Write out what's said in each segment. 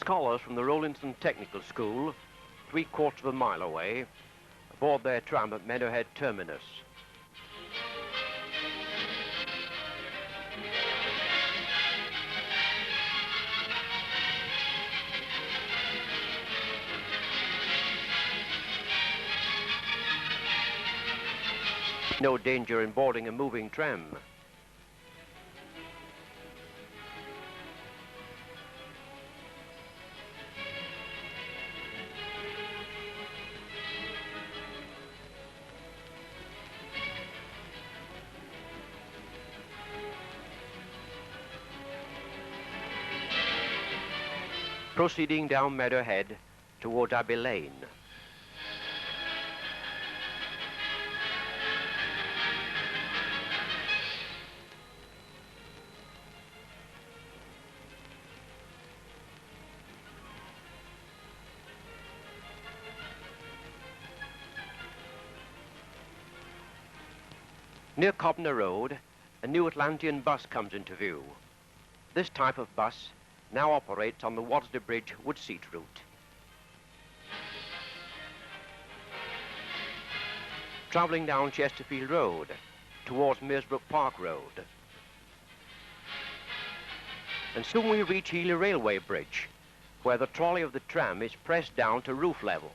scholars from the Rollinson Technical School, 3/4 of a mile away, aboard their tram at Meadowhead Terminus. No danger in boarding a moving tram. Proceeding down Meadowhead towards Abbey Lane. Near Cobner Road, a new Atlantean bus comes into view. This type of bus now operates on the Wadsday Bridge Woodseat route. Travelling down Chesterfield Road towards Mearsbrook Park Road. And soon we reach Healy Railway Bridge, where the trolley of the tram is pressed down to roof level.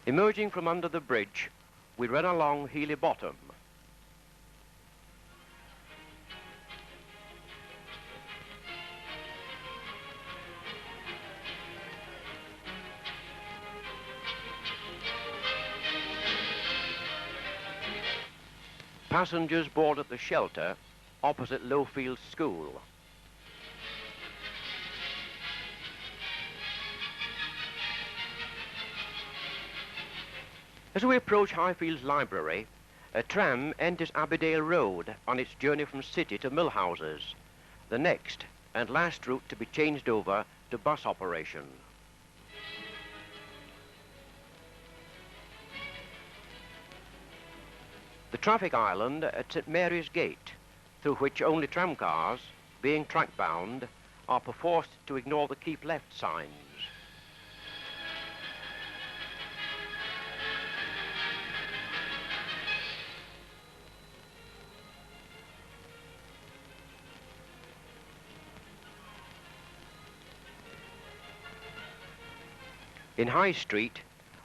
Emerging from under the bridge, we run along Healy Bottom. Passengers board at the shelter opposite Lowfield School. As we approach Highfields Library, a tram enters Abbeydale Road on its journey from City to Millhouses, the next and last route to be changed over to bus operation. The traffic island at St Mary's Gate, through which only tramcars, being track-bound, are perforce to ignore the keep left signs. In High Street,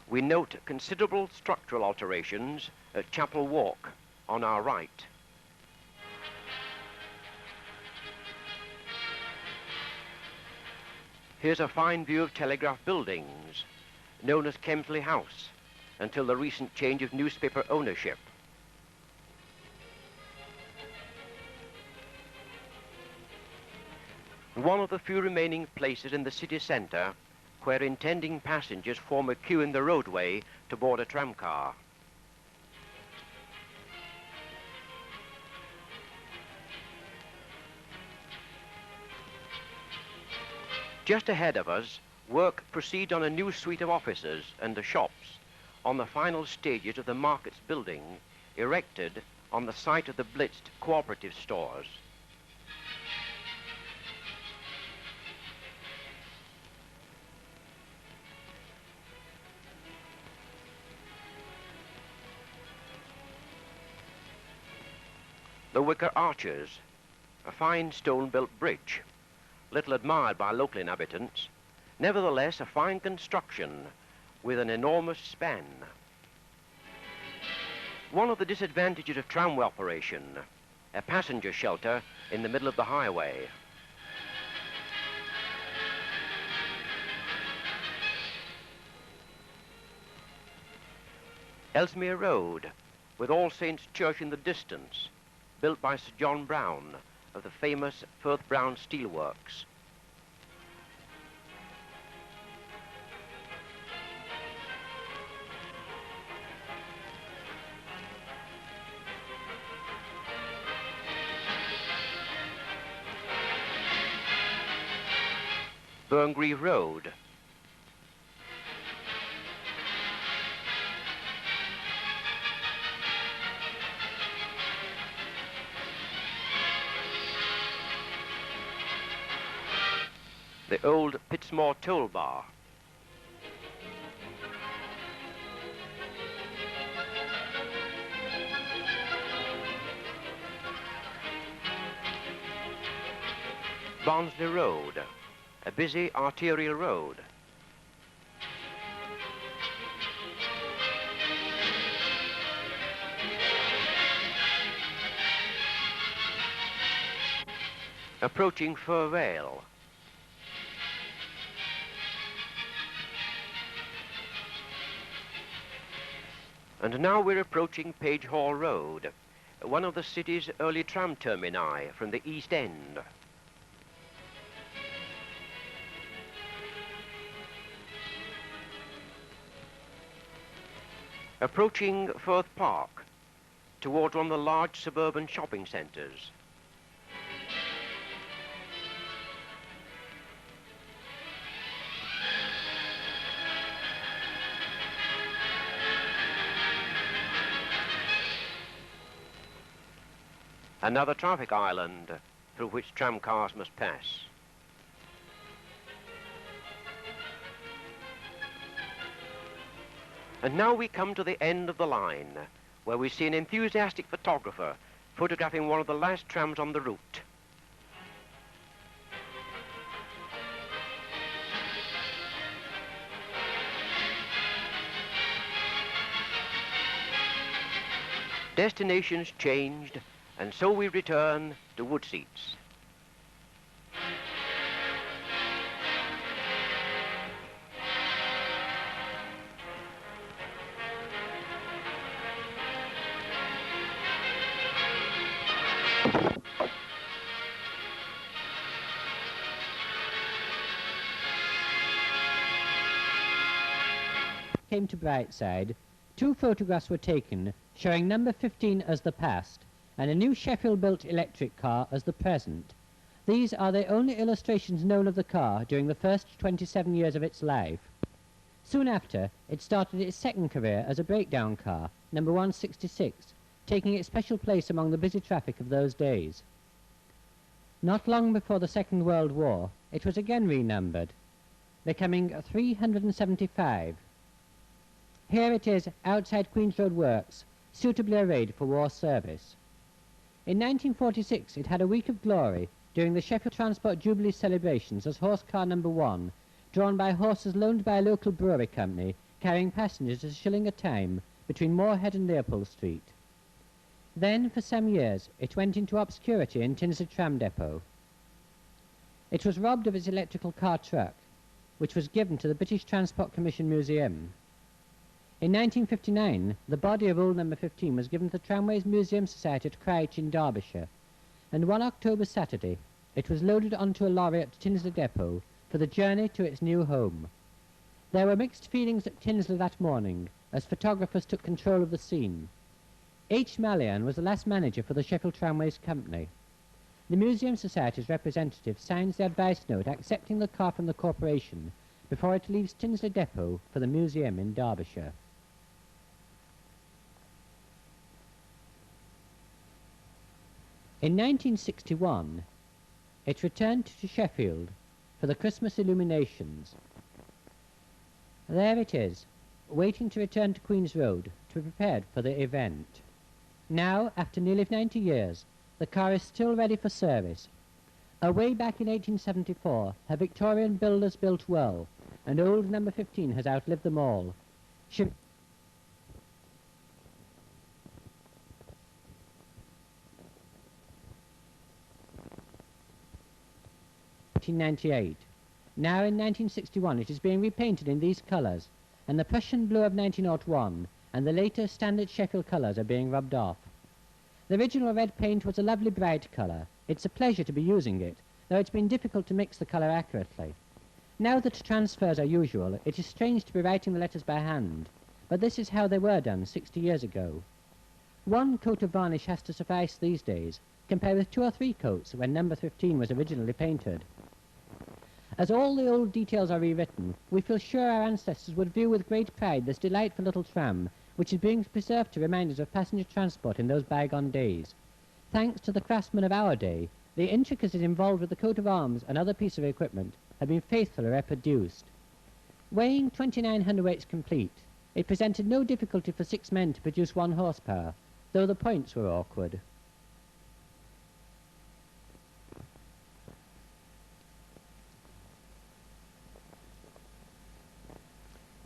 we note considerable structural alterations at Chapel Walk on our right. Here's a fine view of Telegraph Buildings, known as Kemsley House, until the recent change of newspaper ownership. One of the few remaining places in the city centre where intending passengers form a queue in the roadway to board a tramcar. Just ahead of us, work proceeds on a new suite of offices and the shops on the final stages of the Markets building erected on the site of the blitzed cooperative stores. The Wicker Arches, a fine stone-built bridge, little admired by local inhabitants, nevertheless a fine construction with an enormous span. One of the disadvantages of tramway operation, a passenger shelter in the middle of the highway. Ellesmere Road, with All Saints Church in the distance, built by Sir John Brown of the famous Firth Brown Steelworks. Burngreave Road. the old Pitsmore toll bar. Barnsley Road, a busy arterial road. Approaching Fir Vale. And now we're approaching Page Hall Road, one of the city's early tram termini from the East End. Approaching Firth Park, towards one of the large suburban shopping centres. Another traffic island through which tram cars must pass. And now we come to the end of the line, where we see an enthusiastic photographer photographing one of the last trams on the route. Destinations changed, and so we return to Woodseats. Came to Brightside, 2 photographs were taken showing number 15 as the past and a new Sheffield-built electric car as the present. These are the only illustrations known of the car during the first 27 years of its life. Soon after, it started its second career as a breakdown car, number 166, taking its special place among the busy traffic of those days. Not long before the Second World War, it was again renumbered, becoming 375. Here it is outside Queen's Road Works, suitably arrayed for war service. In 1946 it had a week of glory during the Sheffield Transport Jubilee celebrations as horse car number 1, drawn by horses loaned by a local brewery company, carrying passengers at £1 a time between Moorhead and Leopold Street. Then, for some years, it went into obscurity in Tinsley Tram Depot. It was robbed of its electrical car truck, which was given to the British Transport Commission Museum. In 1959, the body of old number 15 was given to the Tramways Museum Society at Crouch in Derbyshire, and one October Saturday, it was loaded onto a lorry at Tinsley Depot for the journey to its new home. There were mixed feelings at Tinsley that morning, as photographers took control of the scene. H. Mallian was the last manager for the Sheffield Tramways Company. The Museum Society's representative signs the advice note accepting the car from the corporation before it leaves Tinsley Depot for the museum in Derbyshire. In 1961, it returned to Sheffield for the Christmas illuminations. There it is, waiting to return to Queen's Road to be prepared for the event. Now, after nearly 90 years, the car is still ready for service. Away back in 1874, her Victorian builders built well, and old number 15 has outlived them all. 1998. Now in 1961 it is being repainted in these colours, and the Prussian blue of 1901 and the later standard Sheffield colours are being rubbed off. The original red paint was a lovely bright colour. It's a pleasure to be using it, though it's been difficult to mix the colour accurately. Now that transfers are usual, it is strange to be writing the letters by hand, but this is how they were done 60 years ago. One coat of varnish has to suffice these days, compared with 2 or 3 coats when number 15 was originally painted. As all the old details are rewritten, we feel sure our ancestors would view with great pride this delightful little tram, which is being preserved to remind us of passenger transport in those bygone days. Thanks to the craftsmen of our day, the intricacies involved with the coat of arms and other pieces of equipment had been faithfully reproduced. Weighing 29 hundredweights complete, it presented no difficulty for 6 men to produce 1 horsepower, though the points were awkward.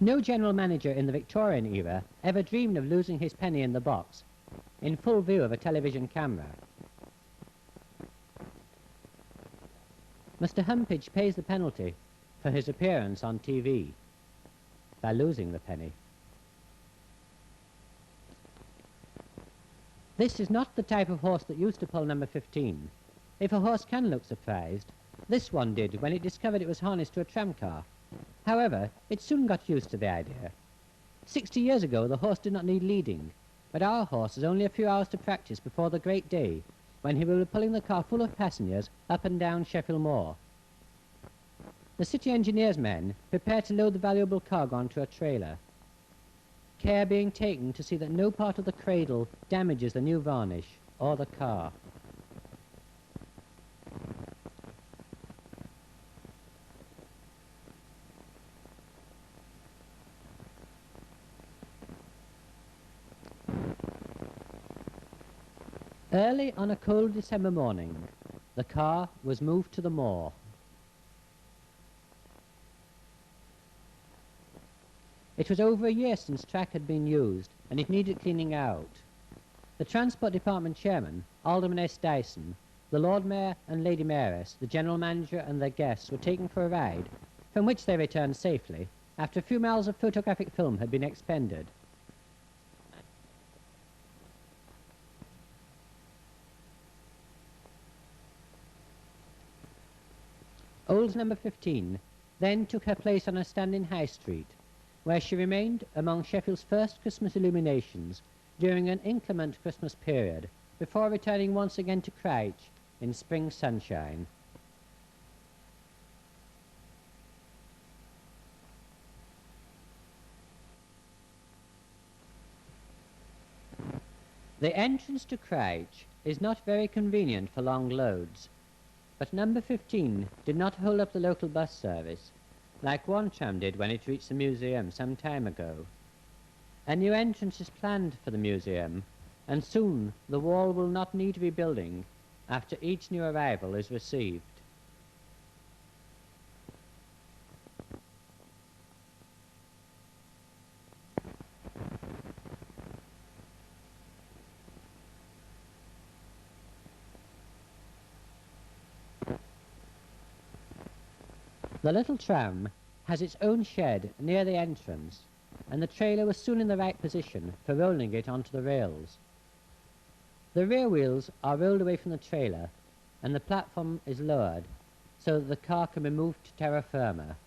No general manager in the Victorian era ever dreamed of losing his penny in the box, in full view of a television camera. Mr. Humpage pays the penalty for his appearance on TV by losing the penny. This is not the type of horse that used to pull number 15. If a horse can look surprised, this one did when it discovered it was harnessed to a tramcar. However, it soon got used to the idea. 60 years ago, the horse did not need leading, but our horse has only a few hours to practice before the great day, when he will be pulling the car full of passengers up and down Sheffield Moor. The city engineer's men prepare to load the valuable cargo onto a trailer, care being taken to see that no part of the cradle damages the new varnish or the car. Early on a cold December morning, the car was moved to the moor. It was over a year since track had been used, and it needed cleaning out. The Transport Department Chairman, Alderman S. Dyson, the Lord Mayor and Lady Mayoress, the General Manager and their guests were taken for a ride, from which they returned safely, after a few miles of photographic film had been expended. Old number 15 then took her place on a stand in High Street, where she remained among Sheffield's first Christmas illuminations during an inclement Christmas period, before returning once again to Crouch in spring sunshine. The entrance to Crouch is not very convenient for long loads, but number 15 did not hold up the local bus service, like one tram did when it reached the museum some time ago. A new entrance is planned for the museum, and soon the wall will not need rebuilding after each new arrival is received. The little tram has its own shed near the entrance, and the trailer was soon in the right position for rolling it onto the rails. The rear wheels are rolled away from the trailer, and the platform is lowered so that the car can be moved to terra firma.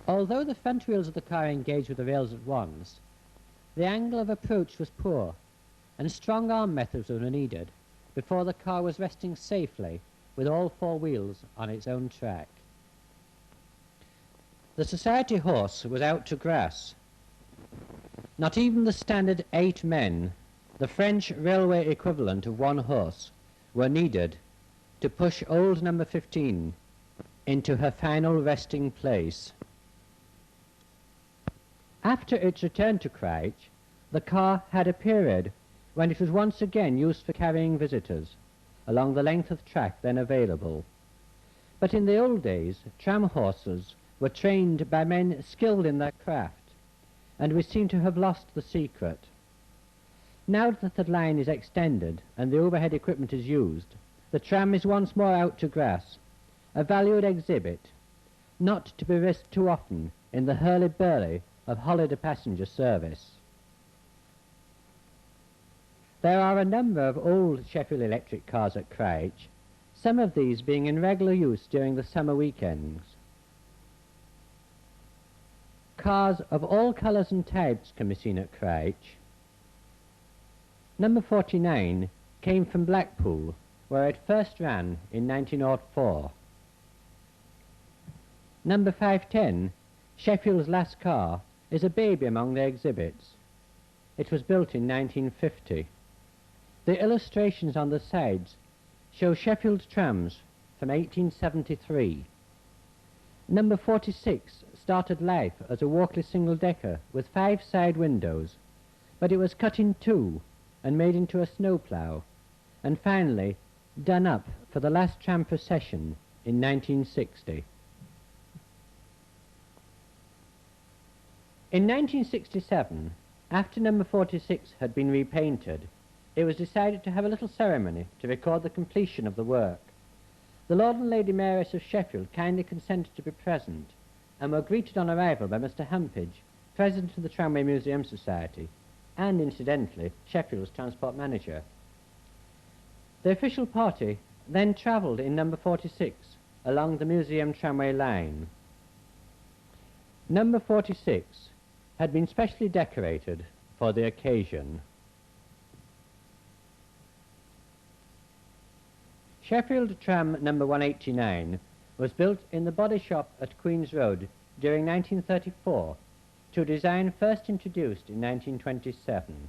Although the front wheels of the car engaged with the rails at once, the angle of approach was poor, and strong arm methods were needed before the car was resting safely with all 4 wheels on its own track. The society horse was out to grass. Not even the standard 8 men, the French railway equivalent of 1 horse, were needed to push old number 15 into her final resting place. After its return to Crouch, the car had a period when it was once again used for carrying visitors along the length of track then available. But in the old days, tram horses were trained by men skilled in their craft, and we seem to have lost the secret. Now that the line is extended and the overhead equipment is used, the tram is once more out to grass, a valued exhibit, not to be risked too often in the hurly-burly of holiday passenger service. There are a number of old Sheffield electric cars at Crouch, some of these being in regular use during the summer weekends. Cars of all colours and types can be seen at Crouch. Number 49 came from Blackpool, where it first ran in 1904. Number 510, Sheffield's last car, is a baby among the exhibits. It was built in 1950. The illustrations on the sides show Sheffield Trams from 1873. Number 46 started life as a Walkley single-decker with 5 side windows, but it was cut in 2 and made into a snowplough, and finally done up for the last tram procession in 1960. In 1967, after number 46 had been repainted, it was decided to have a little ceremony to record the completion of the work. The Lord and Lady Mayoress of Sheffield kindly consented to be present, and were greeted on arrival by Mr. Humpage, President of the Tramway Museum Society, and incidentally Sheffield's transport manager. The official party then travelled in number 46 along the museum tramway line. Number 46 had been specially decorated for the occasion. Sheffield tram number 189 was built in the body shop at Queen's Road during 1934 to a design first introduced in 1927.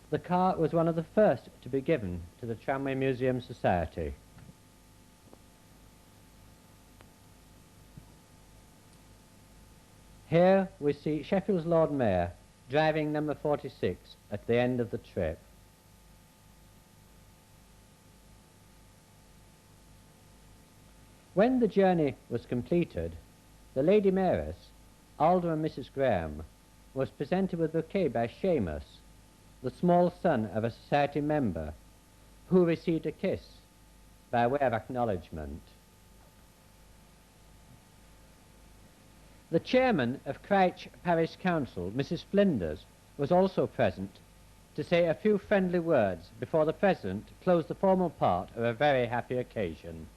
The car was one of the first to be given to the Tramway Museum Society. Here we see Sheffield's Lord Mayor driving number 46 at the end of the trip. When the journey was completed, the Lady Mayoress, Alderman Mrs. Graham, was presented with a bouquet by Seamus, the small son of a society member, who received a kiss by way of acknowledgement. The chairman of Crouch Parish Council, Mrs. Flinders, was also present to say a few friendly words before the President closed the formal part of a very happy occasion.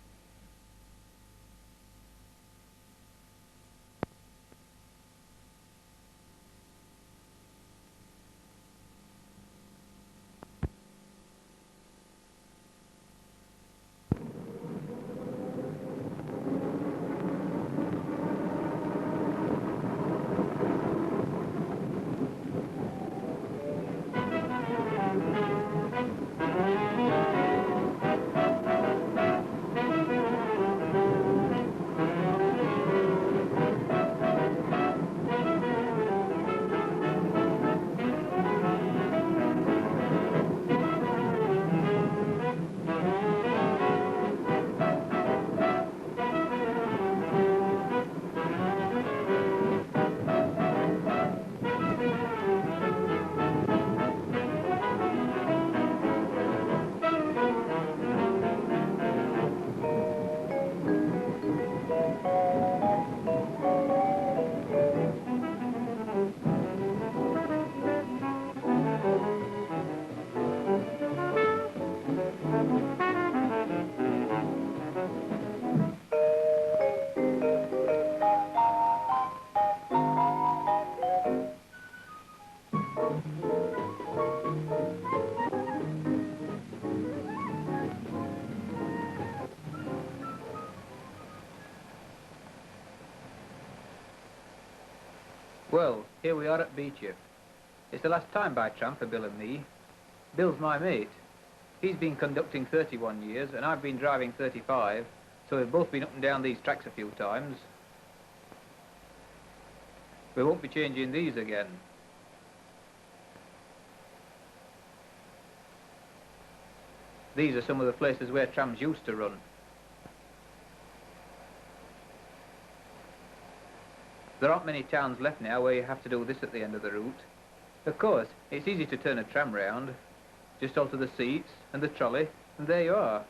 Well, here we are at Beecher. It's the last time by tram for Bill and me. Bill's my mate. He's been conducting 31 years, and I've been driving 35, so we've both been up and down these tracks a few times. We won't be changing these again. These are some of the places where trams used to run. There aren't many towns left now where you have to do this at the end of the route. Of course, it's easy to turn a tram round. Just alter the seats and the trolley, and there you are.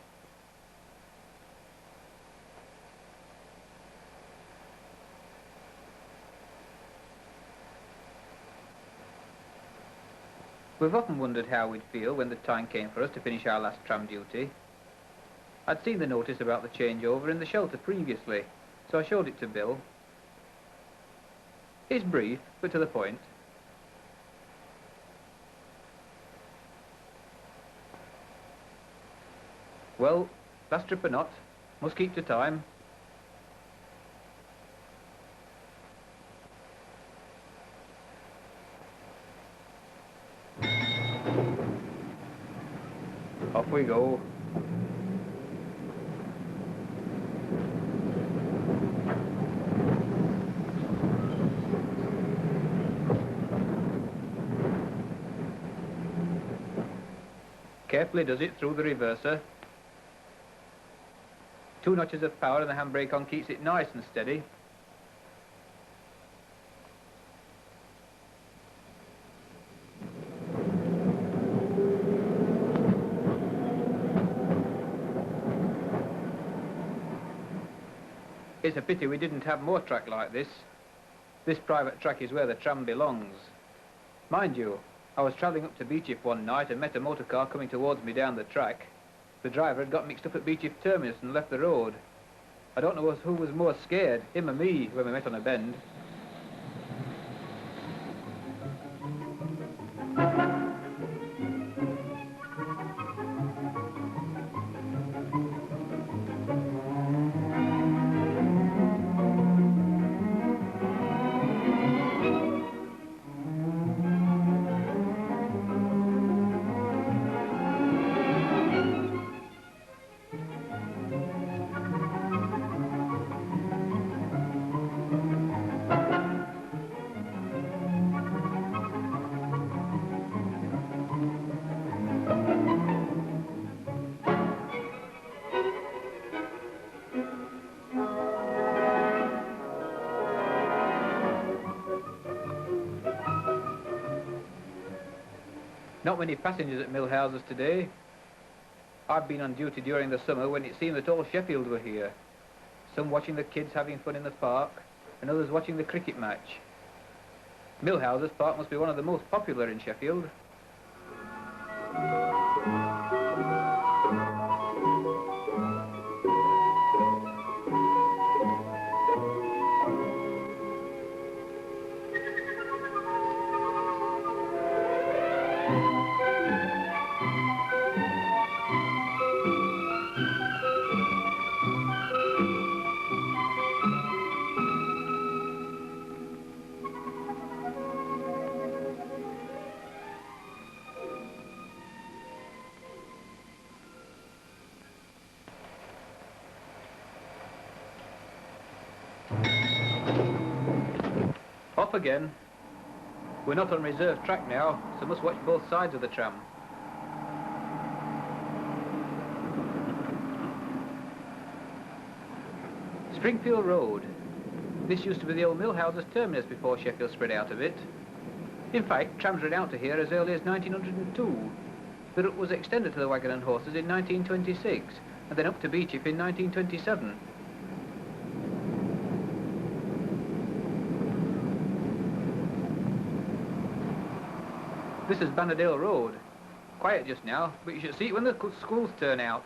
We've often wondered how we'd feel when the time came for us to finish our last tram duty. I'd seen the notice about the changeover in the shelter previously, so I showed it to Bill. It's brief, but to the point. Well, last trip or not, must keep to time. we go. Carefully does it through the reverser. 2 notches of power and the handbrake on keeps it nice and steady. It's a pity we didn't have more track like this. This private track is where the tram belongs. Mind you, I was travelling up to Beechif one night and met a motor car coming towards me down the track. The driver had got mixed up at Beechif Terminus and left the road. I don't know who was more scared, him or me, when we met on a bend. Not many passengers at Millhouses today. I've been on duty during the summer when it seemed that all Sheffield were here. Some watching the kids having fun in the park, and others watching the cricket match. Millhouses Park must be one of the most popular in Sheffield. Off again. We're not on reserve track now, so must watch both sides of the tram. Springfield Road. This used to be the old Millhouses terminus before Sheffield spread out a bit. In fact, trams ran out to here as early as 1902. The route was extended to the Wagon and Horses in 1926, and then up to Beechif in 1927. This is Bannerdale Road. Quiet just now, but you should see it when the schools turn out.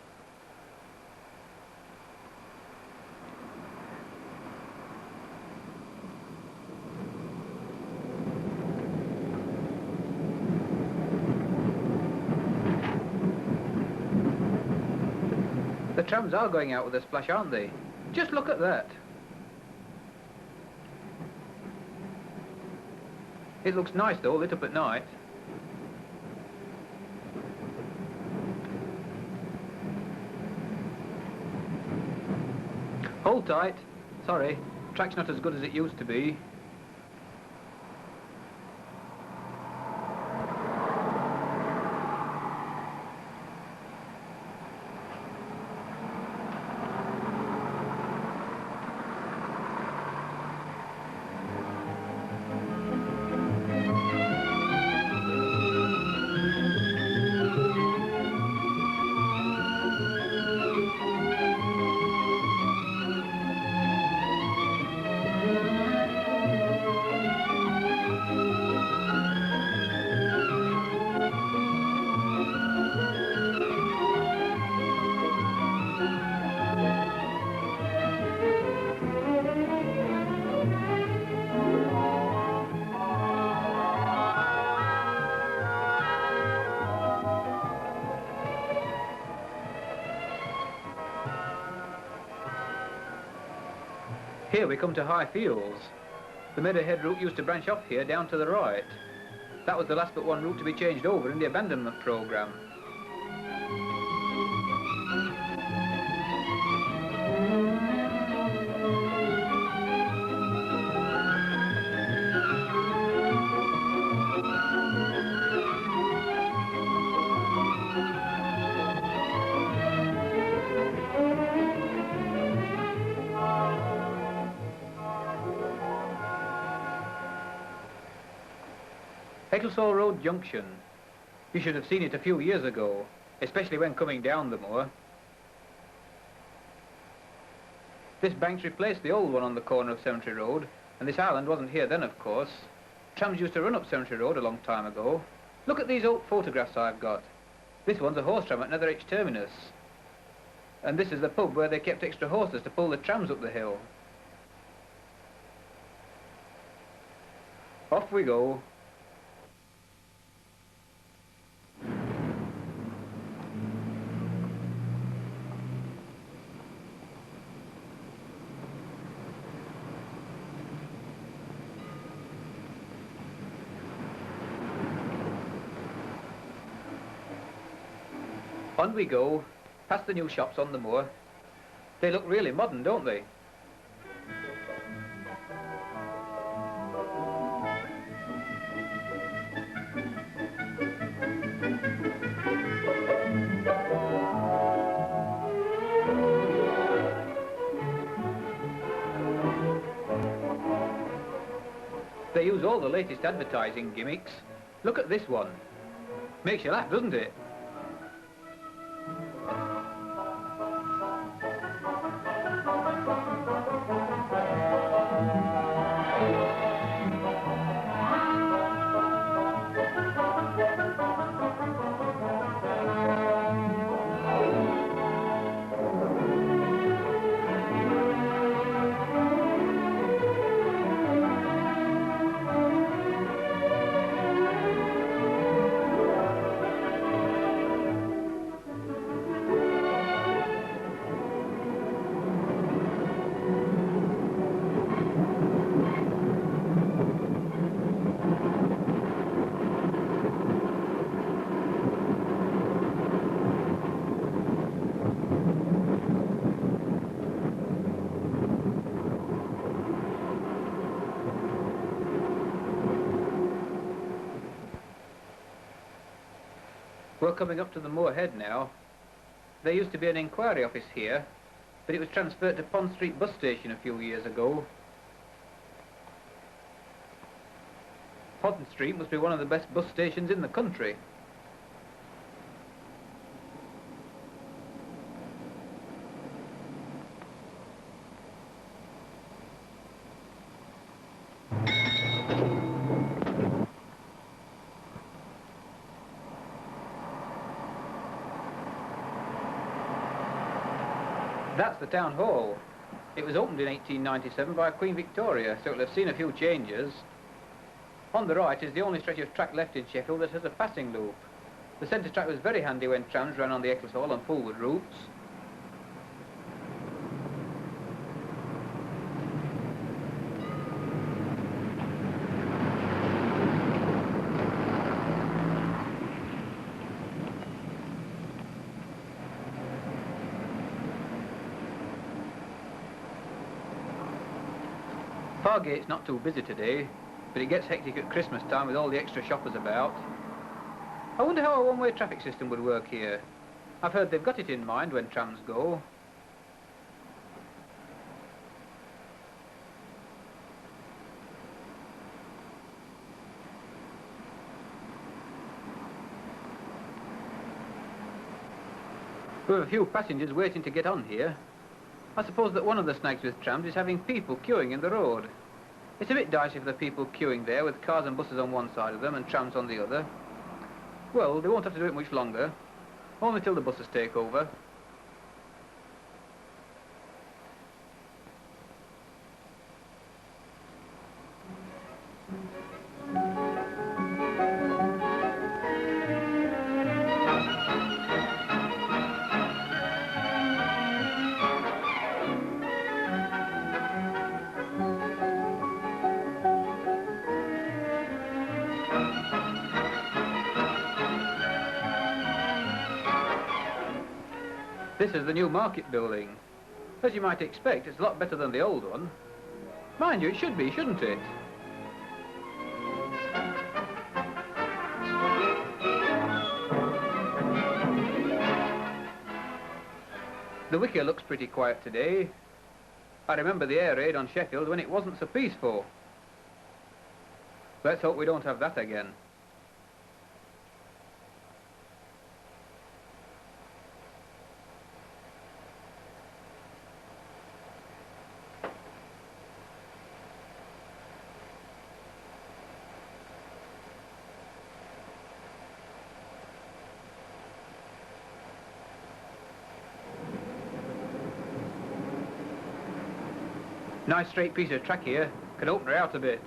The trams are going out with a splash, aren't they? Just look at that. It looks nice though, lit up at night. Hold tight. Sorry, track's not as good as it used to be. Here we come to Highfields. The Meadowhead route used to branch off here down to the right. That was the last but one route to be changed over in the abandonment programme. Ecclesall Road Junction. You should have seen it a few years ago, especially when coming down the moor. This bank's replaced the old one on the corner of Cemetery Road, and this island wasn't here then, of course. Trams used to run up Cemetery Road a long time ago. Look at these old photographs I've got. This one's a horse tram at Netherwich Terminus. And this is the pub where they kept extra horses to pull the trams up the hill. Off we go. On we go, past the new shops on the moor. They look really modern, don't they? They use all the latest advertising gimmicks. Look at this one. Makes you laugh, doesn't it? We're coming up to the Moor Head now. There used to be an inquiry office here, but it was transferred to Pond Street bus station a few years ago. Pond Street must be one of the best bus stations in the country. That's the town hall. It was opened in 1897 by Queen Victoria, so it'll have seen a few changes. On the right is the only stretch of track left in Sheffield that has a passing loop. The centre track was very handy when trams ran on the Ecclesall and Fulwood routes. Fargate's not too busy today, but it gets hectic at Christmas time with all the extra shoppers about. I wonder how a one-way traffic system would work here. I've heard they've got it in mind when trams go. We have a few passengers waiting to get on here. I suppose that one of the snags with trams is having people queuing in the road. It's a bit dicey for the people queuing there with cars and buses on one side of them and trams on the other. Well, they won't have to do it much longer, only till the buses take over. This is the new market building. As you might expect, it's a lot better than the old one. Mind you, it should be, shouldn't it? The wicket looks pretty quiet today. I remember the air raid on Sheffield when it wasn't so peaceful. Let's hope we don't have that again. Nice straight piece of track here. Could open her out a bit.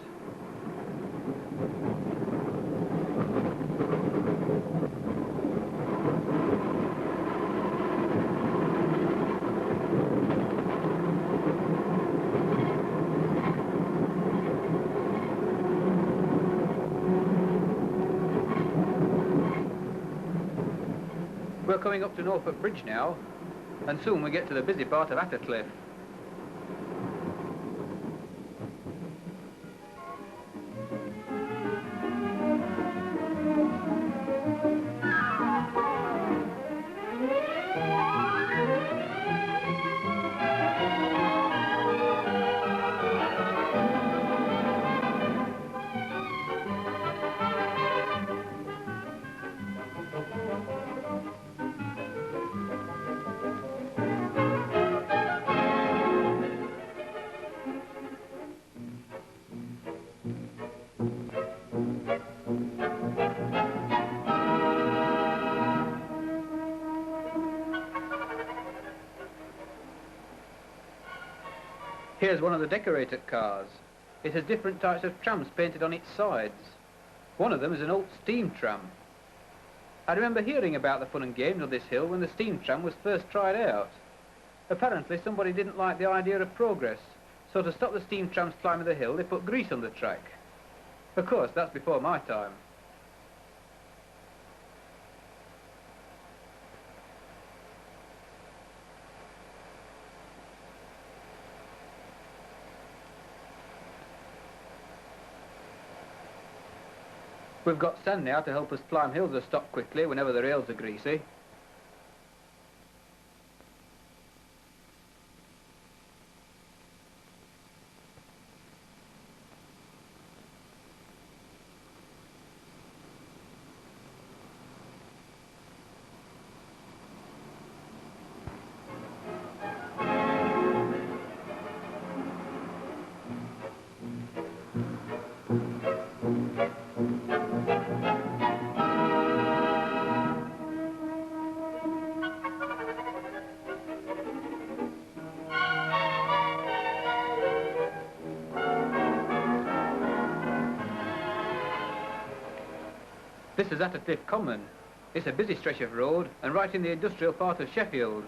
We're coming up to Norfolk Bridge now, and soon we get to the busy part of Attercliffe. Here's one of the decorated cars. It has different types of trams painted on its sides. One of them is an old steam tram. I remember hearing about the fun and games of this hill when the steam tram was first tried out. Apparently somebody didn't like the idea of progress, so to stop the steam trams climbing the hill, they put grease on the track. Of course, that's before my time. We've got sand now to help us climb hills or stop quickly whenever the rails are greasy. This is Attercliffe Common. It's a busy stretch of road and right in the industrial part of Sheffield.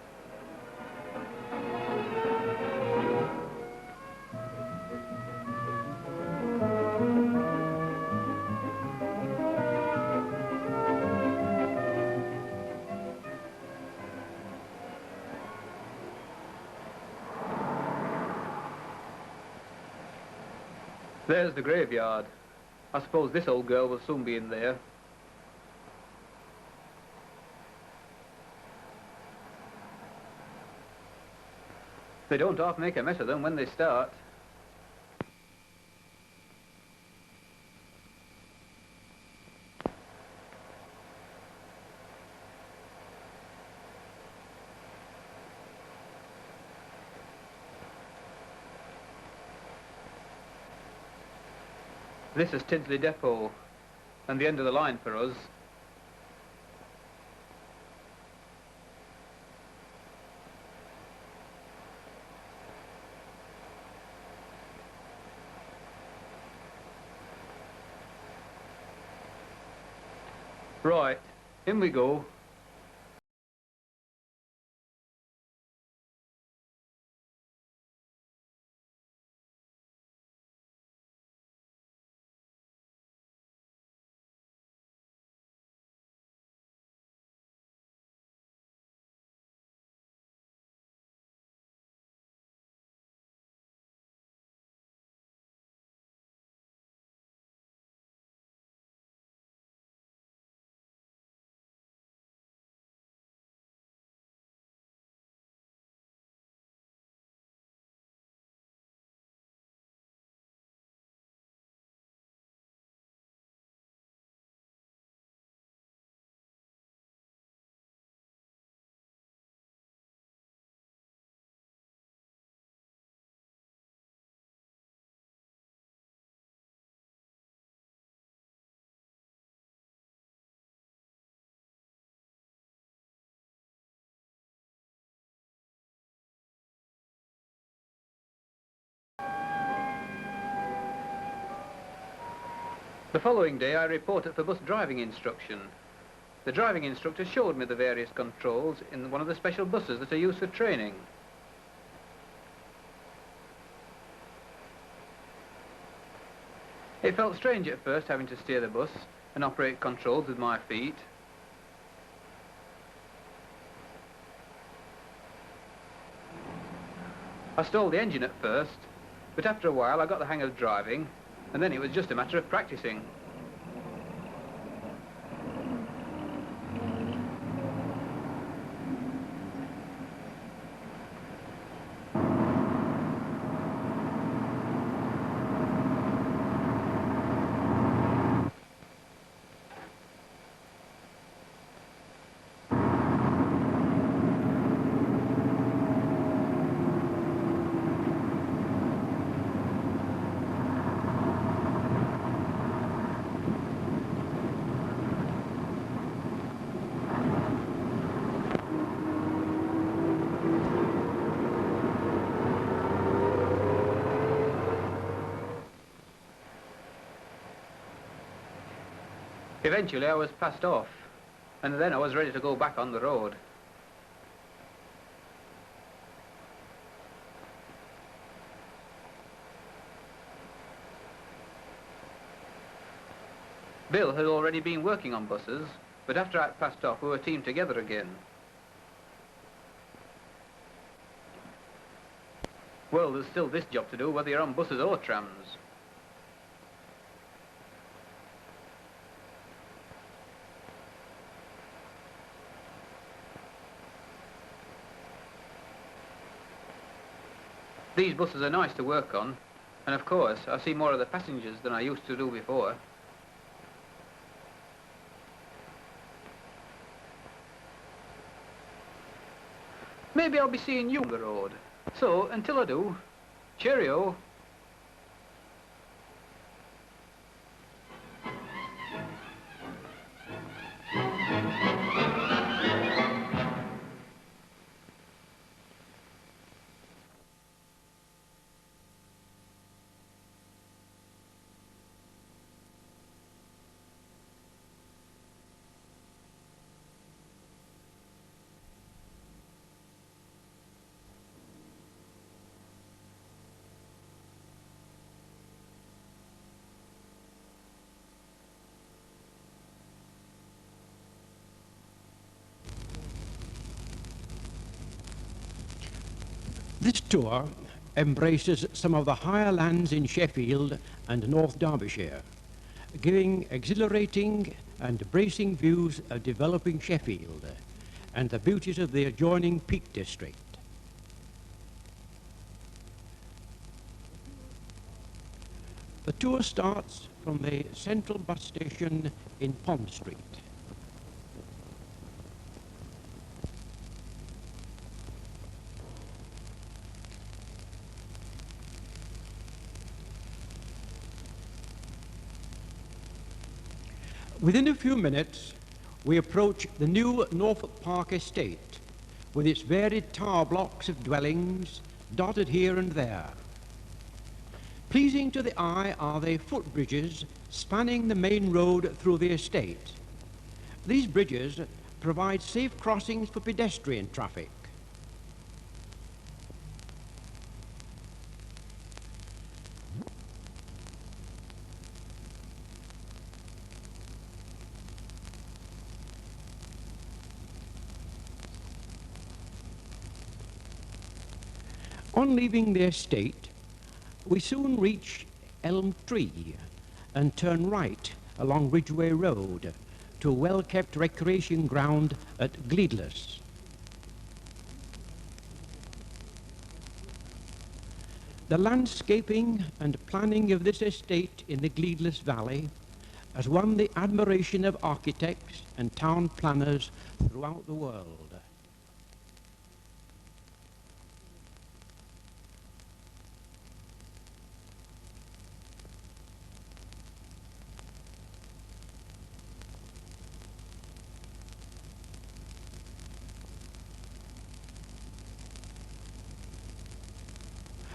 There's the graveyard. I suppose this old girl will soon be in there. They don't half make a mess of them when they start. This is Tidsley Depot, and the end of the line for us. Right, in we go. The following day I reported for bus driving instruction. The driving instructor showed me the various controls in one of the special buses that are used for training. It felt strange at first having to steer the bus and operate controls with my feet. I stalled the engine at first, but after a while I got the hang of driving, and then it was just a matter of practicing. Eventually I was passed off, and then I was ready to go back on the road. Bill had already been working on buses, but after I'd passed off we were teamed together again. Well, there's still this job to do whether you're on buses or trams. These buses are nice to work on, and of course I see more of the passengers than I used to do before. Maybe I'll be seeing you on the road. So, until I do, cheerio. This tour embraces some of the higher lands in Sheffield and North Derbyshire, giving exhilarating and bracing views of developing Sheffield and the beauties of the adjoining Peak District. The tour starts from the central bus station in Pond Street. Within a few minutes, we approach the new Norfolk Park estate, with its varied tower blocks of dwellings dotted here and there. Pleasing to the eye are the footbridges spanning the main road through the estate. These bridges provide safe crossings for pedestrian traffic. On leaving the estate, we soon reach Elm Tree and turn right along Ridgeway Road to a well-kept recreation ground at Gleedless. The landscaping and planning of this estate in the Gleedless Valley has won the admiration of architects and town planners throughout the world.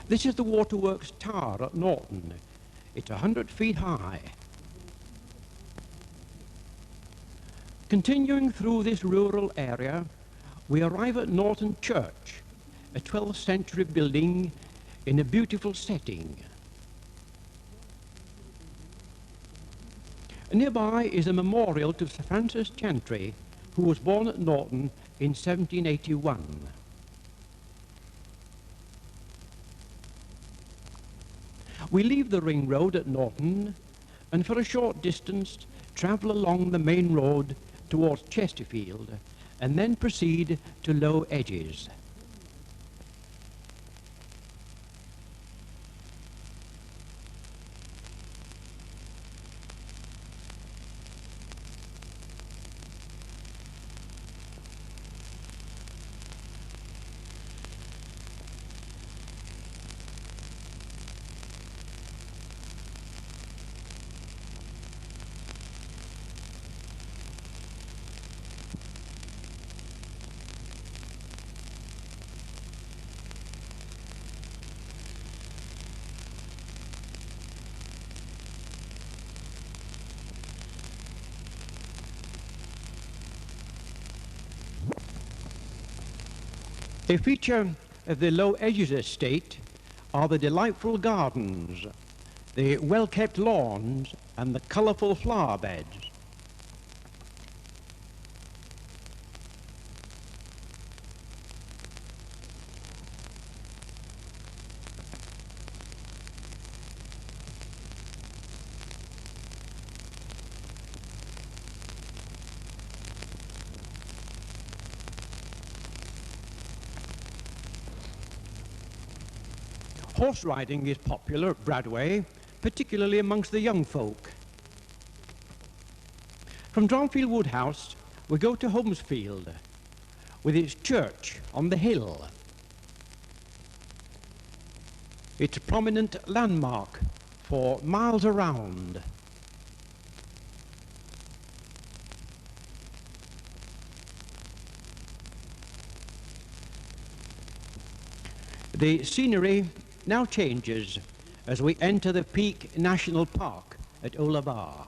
This is the Waterworks Tower at Norton. It's 100 feet high. Continuing through this rural area, we arrive at Norton Church, a 12th century building in a beautiful setting. Nearby is a memorial to Sir Francis Chantry, who was born at Norton in 1781. We leave the ring road at Norton and for a short distance travel along the main road towards Chesterfield and then proceed to Low Edges. A feature of the Low Edges estate are the delightful gardens, the well-kept lawns and the colourful flower beds. Horse riding is popular at Bradway, particularly amongst the young folk. From Dronfield Woodhouse, we go to Holmesfield, with its church on the hill. It's a prominent landmark for miles around. The scenery now changes as we enter the Peak National Park at Olabar.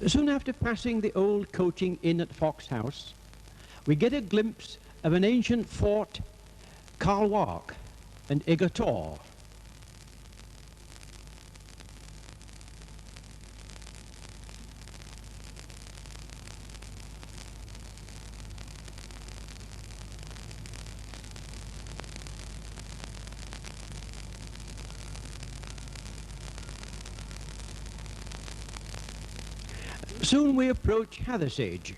Soon after passing the old coaching inn at Fox House, we get a glimpse of an ancient fort, Carlwark and Igator. Soon we approach Hathersage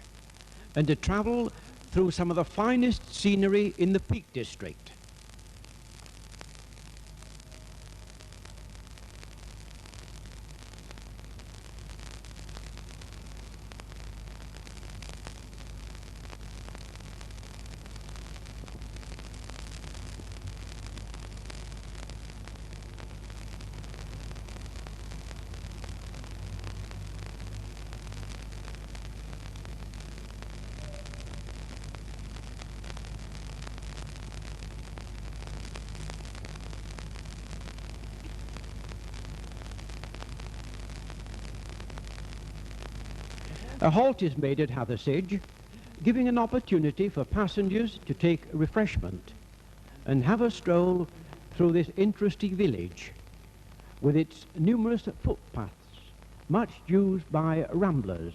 and to travel through some of the finest scenery in the Peak District. A halt is made at Hathersage, giving an opportunity for passengers to take refreshment and have a stroll through this interesting village with its numerous footpaths, much used by ramblers.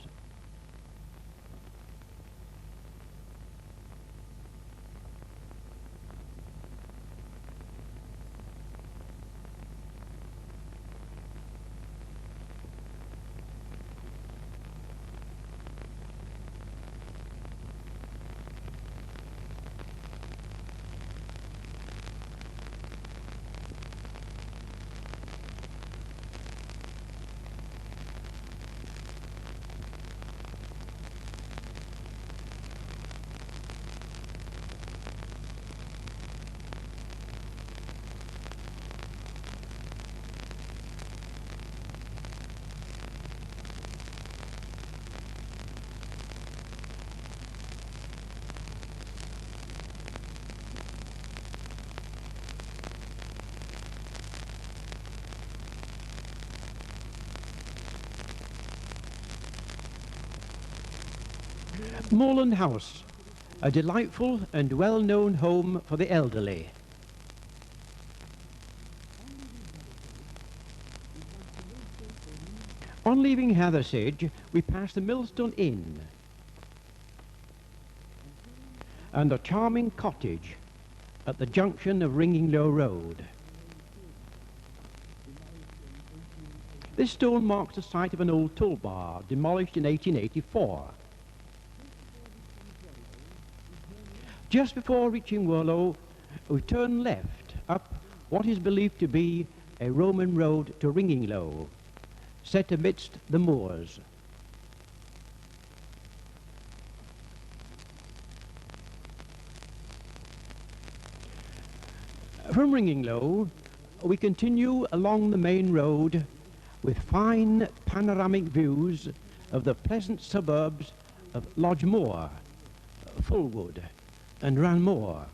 Moorland House, a delightful and well-known home for the elderly. On leaving Hathersage, we pass the Millstone Inn and a charming cottage at the junction of Ringinglow Road. This stone marks the site of an old toll bar demolished in 1884. Just before reaching Worlow, we turn left up what is believed to be a Roman road to Ringinglow, set amidst the moors. From Ringinglow, we continue along the main road with fine panoramic views of the pleasant suburbs of Lodgemoor, Fulwood and Ranmore.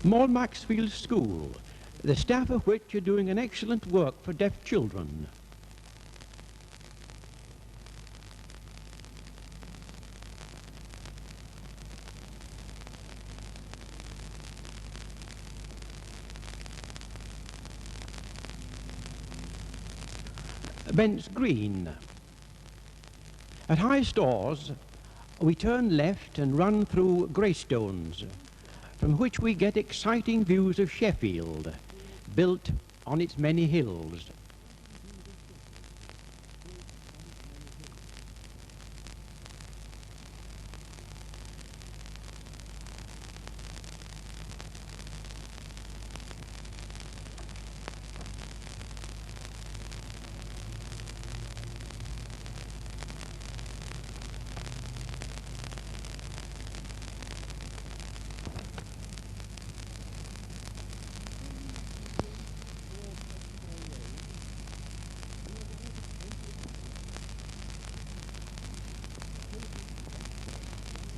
Maud Maxfield School, the staff of which are doing an excellent work for deaf children. Bent's Green. At High Stores, we turn left and run through Greystones, from which we get exciting views of Sheffield, built on its many hills.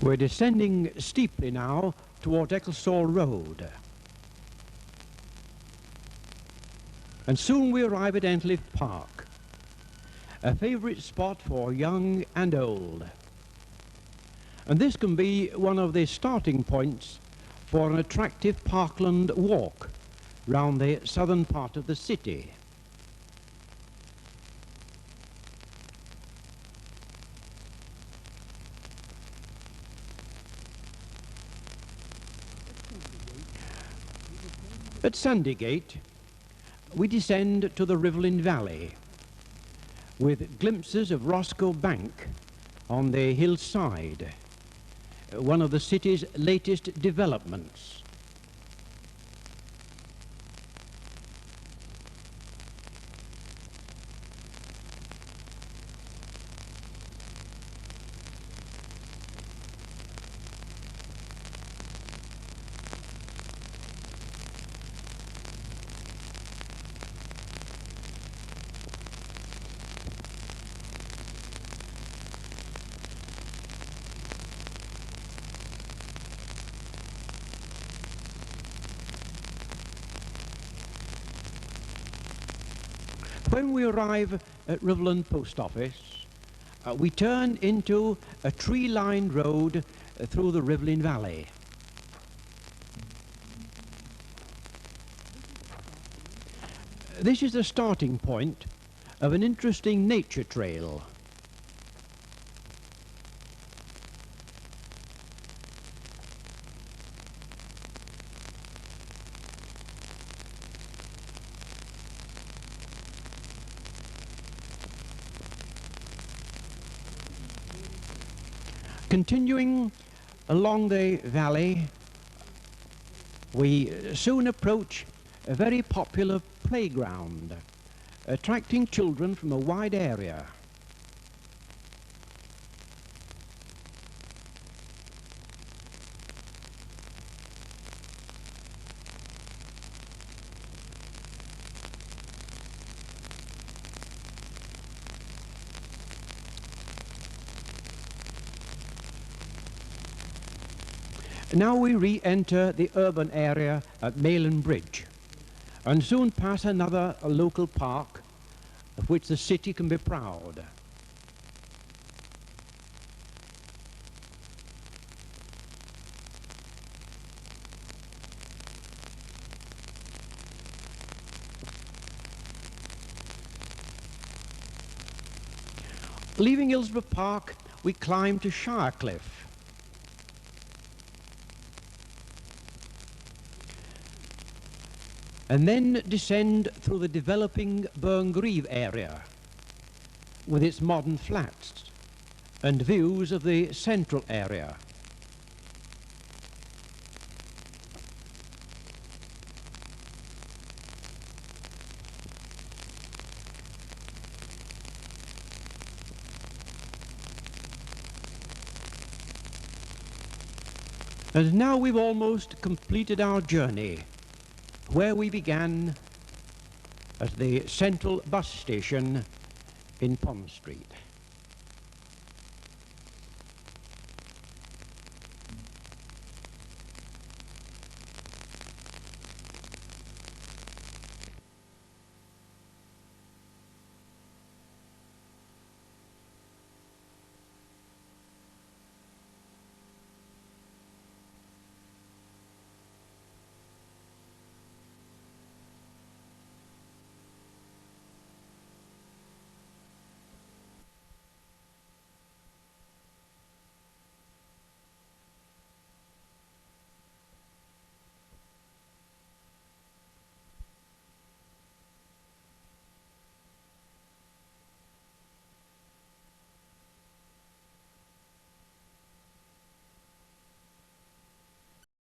We're descending steeply now toward Ecclesall Road. And soon we arrive at Entliff Park, a favourite spot for young and old. And this can be one of the starting points for an attractive parkland walk round the southern part of the city. At Sandygate, we descend to the Rivelin Valley, with glimpses of Roscoe Bank on the hillside, one of the city's latest developments. When we arrive at Rivelin Post Office, we turn into a tree-lined road through the Rivelin Valley. This is the starting point of an interesting nature trail. Continuing along the valley, we soon approach a very popular playground, attracting children from a wide area. Now we re-enter the urban area at Malin Bridge and soon pass another local park of which the city can be proud. Leaving Hillsborough Park, we climb to Shirecliff. And then descend through the developing Burngreave area with its modern flats and views of the central area. And now we've almost completed our journey, where we began at the central bus station in Pond Street.